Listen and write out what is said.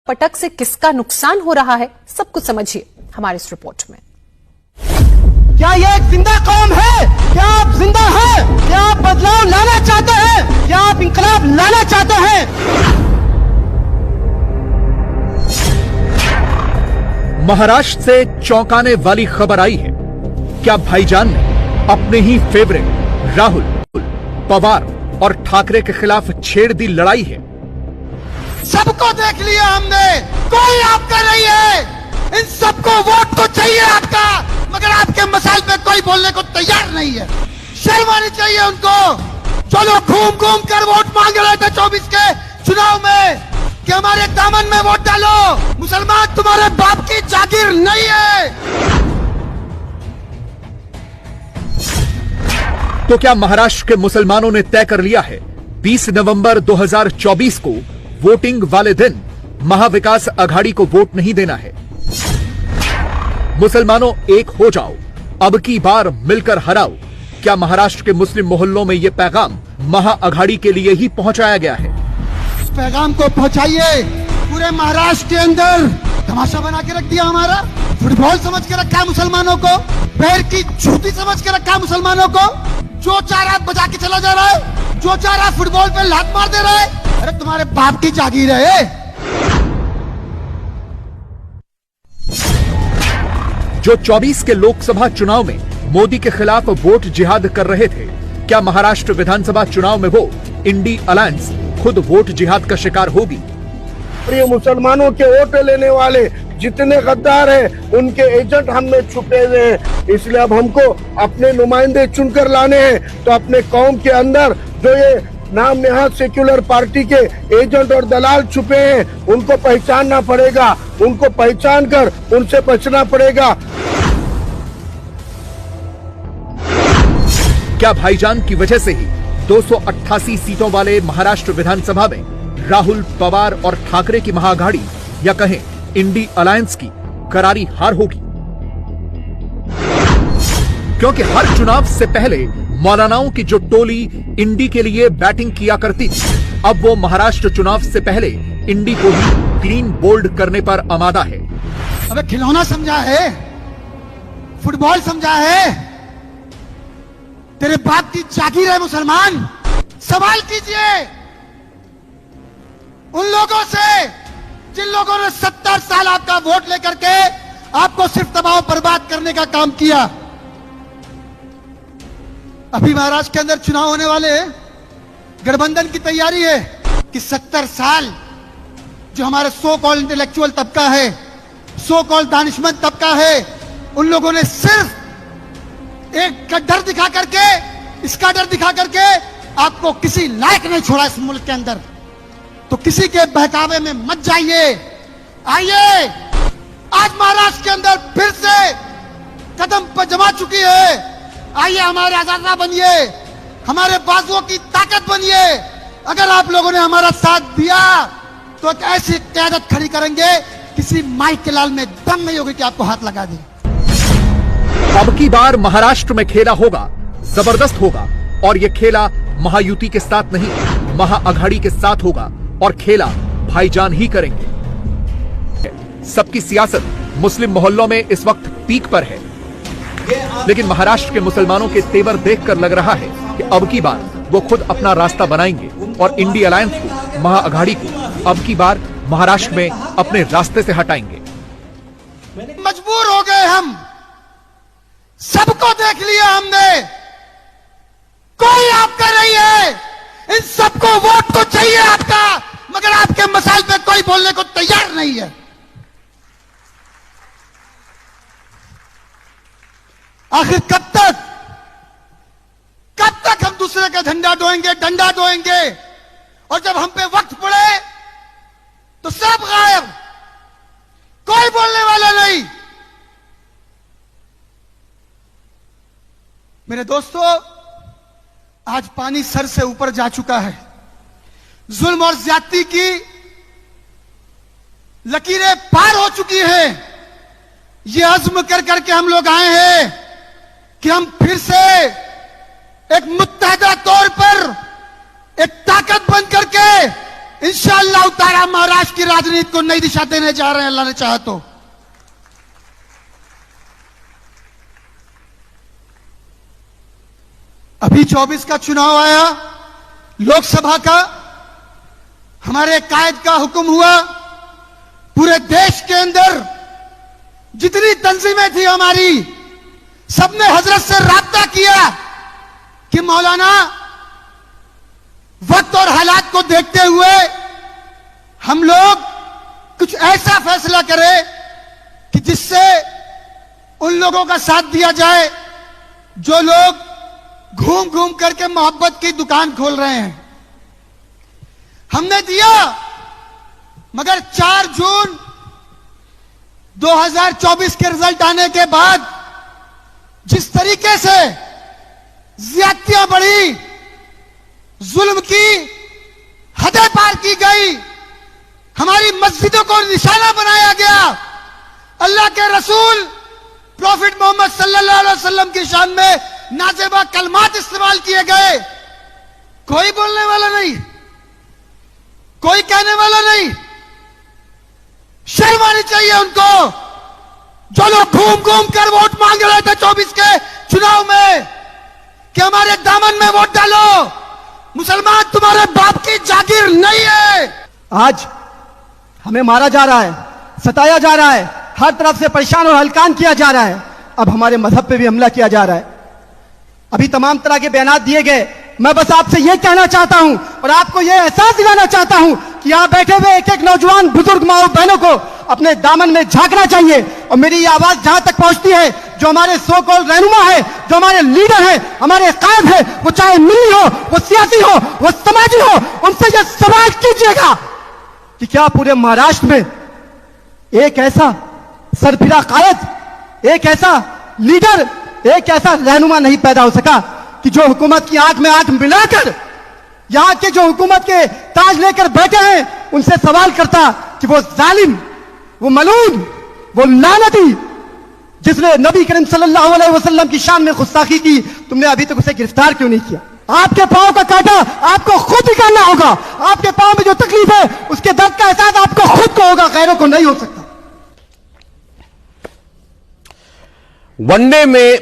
पटक से किसका नुकसान हो रहा है, सब कुछ समझिए हमारी इस रिपोर्ट में। क्या ये एक जिंदा कौम है? क्या आप जिंदा हैं? क्या आप बदलाव लाना चाहते हैं? क्या आप इंकलाब लाना चाहते हैं? महाराष्ट्र से चौंकाने वाली खबर आई है। क्या भाईजान ने अपने ही फेवरेट राहुल, पवार और ठाकरे के खिलाफ छेड़ दी लड़ाई है? सबको देख लिया हमने, कोई आपका नहीं है। इन सबको वोट तो चाहिए आपका, मगर आपके मसाइल पे कोई बोलने को तैयार नहीं है। शर्म आनी चाहिए उनको। चलो घूम घूम कर वोट मांग रहे थे 24 के चुनाव में कि हमारे दामन में वोट डालो। मुसलमान तुम्हारे बाप की जागीर नहीं है। तो क्या महाराष्ट्र के मुसलमानों ने तय कर लिया है 20 नवंबर 2024 को वोटिंग वाले दिन महाविकास अघाड़ी को वोट नहीं देना है? मुसलमानों एक हो जाओ, अब की बार मिलकर हराओ। क्या महाराष्ट्र के मुस्लिम मोहल्लों में यह पैगाम महाअघाड़ी के लिए ही पहुंचाया गया है? इस पैगाम को पहुंचाइए। पूरे महाराष्ट्र के अंदर तमाशा बना के रख दिया हमारा। फुटबॉल समझ के रखा है मुसलमानों को, पैर की जूती समझ के रखा है मुसलमानों को। जो चाह रहा बजा के चला जा रहा है, जो चाह रहा फुटबॉल पे लात मार दे रहा है। अरे तुम्हारे बाप की जागीर है। जो 24 के लोकसभा चुनाव में मोदी के खिलाफ वोट जिहाद कर रहे थे, क्या महाराष्ट्र विधानसभा चुनाव में वो इंडी अलायंस खुद वोट जिहाद का शिकार होगी? ये मुसलमानों के वोट लेने वाले जितने गद्दार हैं, उनके एजेंट हम में छुपे हुए हैं। इसलिए अब हमको अपने नुमाइंदे चुनकर लाने हैं। तो अपने कौम के अंदर जो ये नाम नेहाद सेक्युलर पार्टी के एजेंट और दलाल छुपे हैं, उनको पहचानना पड़ेगा। उनको पहचान कर उनसे बचना पड़ेगा। क्या भाईजान की वजह से ही 288 सीटों वाले महाराष्ट्र विधानसभा में राहुल, पवार और ठाकरे की महाअघाड़ी या कहें इंडी अलायंस की करारी हार होगी? क्योंकि हर चुनाव से पहले मौलानाओं की जो टोली इंडी के लिए बैटिंग किया करती थी, अब वो महाराष्ट्र चुनाव से पहले इंडी को ही क्लीन बोल्ड करने पर आमादा है। अबे खिलौना समझा है, फुटबॉल समझा है, तेरे बाप की जागीर है मुसलमान। सवाल कीजिए उन लोगों से जिन लोगों ने 70 साल आपका वोट लेकर के आपको सिर्फ दबाव बर्बाद करने का काम किया। अभी महाराष्ट्र के अंदर चुनाव होने वाले हैं, गठबंधन की तैयारी है कि 70 साल जो हमारे सो कॉल्ड इंटेलेक्चुअल तबका है, सो कॉल्ड दानिशमंद तबका है, उन लोगों ने सिर्फ एक डर दिखा करके, इसका डर दिखा करके आपको किसी लायक नहीं छोड़ा इस मुल्क के अंदर। तो किसी के बहकावे में मत जाइए। आइए, आज महाराष्ट्र के अंदर फिर से कदम पर जमा चुकी है। आइए हमारे आजादा बनिए, हमारे बाजुओं की ताकत बनिए। अगर आप लोगों ने हमारा साथ दिया तो एक ऐसी क़यादत खड़ी करेंगे, किसी माई के लाल में दम नहीं होगी कि आपको हाथ लगा दे। अब की बार महाराष्ट्र में खेला होगा, जबरदस्त होगा। और यह खेला महायुति के साथ नहीं, महाअघाड़ी के साथ होगा। और खेला भाईजान ही करेंगे। सबकी सियासत मुस्लिम मोहल्लों में इस वक्त पीक पर है, लेकिन महाराष्ट्र के मुसलमानों के तेवर देखकर लग रहा है कि अब की बार वो खुद अपना रास्ता बनाएंगे और इंडी अलायंस को, महाअघाड़ी को अब की बार महाराष्ट्र में अपने रास्ते से हटाएंगे। मजबूर हो गए हम, सबको देख लिया हमने, कोई आपका नहीं है। इन सबको वोट तो चाहिए आपका, मगर आपके मसाइल पे कोई बोलने को तैयार नहीं है। आखिर कब तक हम दूसरे का झंडा ढोएंगे, डंडा ढोएंगे? और जब हम पे वक्त पड़े तो सब गायब, कोई बोलने वाला नहीं। मेरे दोस्तों, आज पानी सर से ऊपर जा चुका है। जुल्म और ज्यादती की लकीरें पार हो चुकी हैं। ये अज़्म कर करके हम लोग आए हैं कि हम फिर से एक मुत्तहदा तौर पर एक ताकत बन करके इंशाअल्लाह ताला महाराष्ट्र की राजनीति को नई दिशा देने जा रहे हैं, अल्लाह ने चाहा तो। अभी 24 का चुनाव आया, लोकसभा का, हमारे कायद का हुक्म हुआ, पूरे देश के अंदर जितनी तंजीमें थी हमारी, सबने हजरत से राब्ता किया कि मौलाना वक्त और हालात को देखते हुए हम लोग कुछ ऐसा फैसला करें कि जिससे उन लोगों का साथ दिया जाए जो लोग घूम घूम करके मोहब्बत की दुकान खोल रहे हैं। हमने दिया, मगर 4 जून 2024 के रिजल्ट आने के बाद जिस तरीके से ज्यादतियां बढ़ी, जुल्म की हदें पार की गई, हमारी मस्जिदों को निशाना बनाया गया, अल्लाह के रसूल प्रॉफिट मोहम्मद सल्लल्लाहु अलैहि वसल्लम की शान में नाजेबा कलमात इस्तेमाल किए गए, कोई बोलने वाला नहीं, कोई कहने वाला नहीं। शर्म आनी चाहिए उनको, जो लोग घूम घूम कर वोट मांग रहे थे 24 के चुनाव में कि हमारे दामन में वोट डालो। मुसलमान तुम्हारे बाप की जागीर नहीं है। आज हमें मारा जा रहा है, सताया जा रहा है, हर तरफ से परेशान और हलकान किया जा रहा है। अब हमारे मजहब पे भी हमला किया जा रहा है। अभी तमाम तरह के बयानात दिए गए। मैं बस आपसे यह कहना चाहता हूं और आपको यह एहसास दिलाना चाहता हूं कि यहां बैठे हुए एक एक नौजवान बुजुर्ग माओ बहनों को अपने दामन में झांकना चाहिए। और मेरी ये आवाज जहां तक पहुंचती है, जो हमारे सो कॉल रहनुमा है, जो हमारे लीडर है, हमारे कायद है, वो चाहे मिली हो, वो सियासी हो, वो समाजी हो, उनसे यह सवाल कीजिएगा कि क्या पूरे महाराष्ट्र में एक ऐसा सरफिरा कायद, एक ऐसा लीडर, एक ऐसा रहनुमा नहीं पैदा हो सका कि जो हुकूमत की आंख में आंख मिलाकर यहां के जो हुकूमत के ताज लेकर बैठे हैं उनसे सवाल करता कि वो जालिम, वो मलून, वो लानती जिसने नबी करीम सल्लल्लाहु अलैहि वसल्लम की शान में गुस्ताखी की, तुमने अभी तक उसे गिरफ्तार क्यों नहीं किया? आपके पांव का कांटा आपको खुद ही करना होगा। आपके पांव में जो तकलीफ है उसके दर्द का एहसास आपको खुद को होगा, गैरों को नहीं हो सकता। वनडे में